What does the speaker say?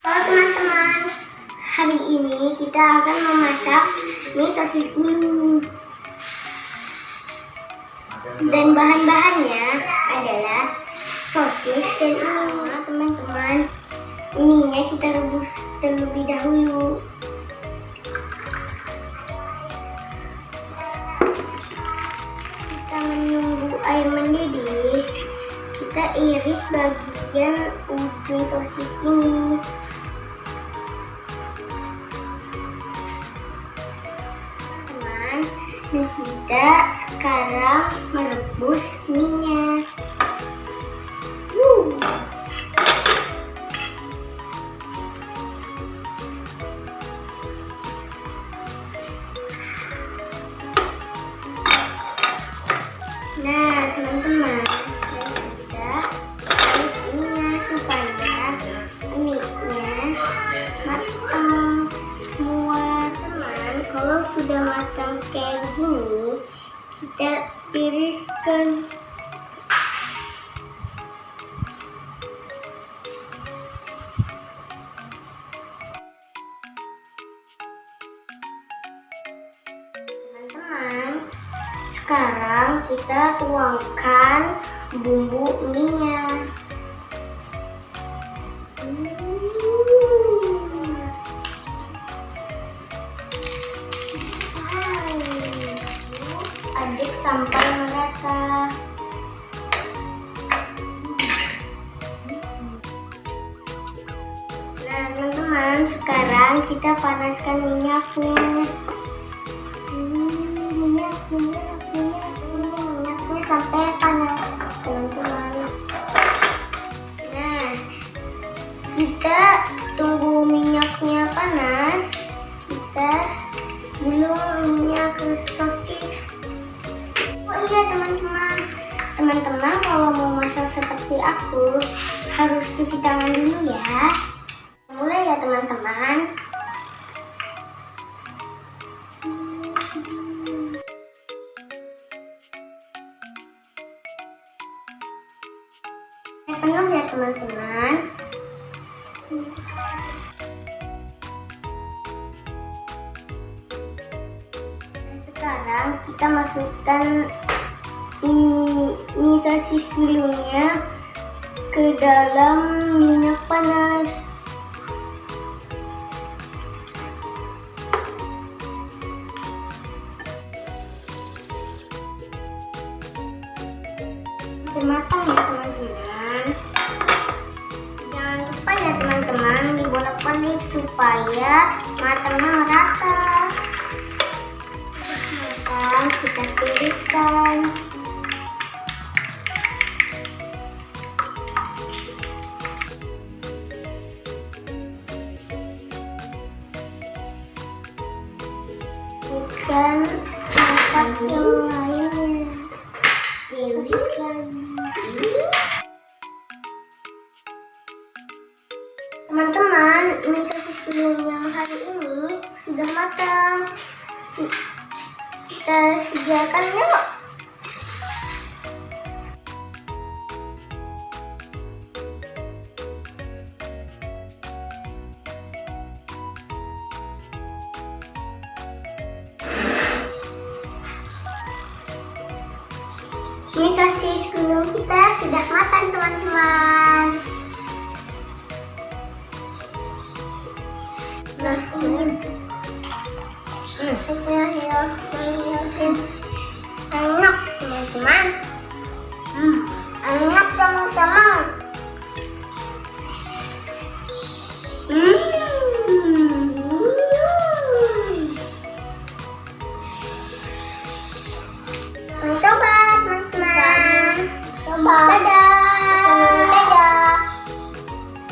Halo teman-teman, hari ini kita akan memasak mie sosis gulung. Dan bahan-bahannya adalah sosis dan ini. Teman-teman, mie-nya kita rebus terlebih dahulu. Kita menunggu air mendidih. Kita iris bagian ujung sosis ini. Dan kita sekarang merebus minyak. Nah teman-teman, kita aduk minyak supaya minyak matang semua. Teman, kalau sudah matang kayak gini, kita tiriskan. Teman-teman, sekarang kita tuangkan bumbu mie-nya. Aduk sampai merata. Nah teman-teman, sekarang kita panaskan minyaknya. Minyaknya sampai panas teman-teman. Nah, kita tunggu minyaknya panas, kita gulung minyak ke sosis. Oh iya teman-teman, kalau mau masak seperti aku harus cuci tangan dulu ya. Mulai ya teman-teman. Penuh ya teman-teman. Dan sekarang kita masukkan mie sosis gulungnya ke dalam minyak panas. Matang ya teman-teman. Jangan lupa ya teman-teman dibolak-balik supaya matangnya merata. Matang, kita tiriskan. Dan masak yang lainnya. Tiriskan. Teman-teman, mie sosis gulung yang hari ini sudah matang. Kita sediakan yuk. Mie sosis gulung kita sudah matang teman-teman. Nah ini enak teman-teman. Enak teman-teman. Coba teman-teman. Dadah.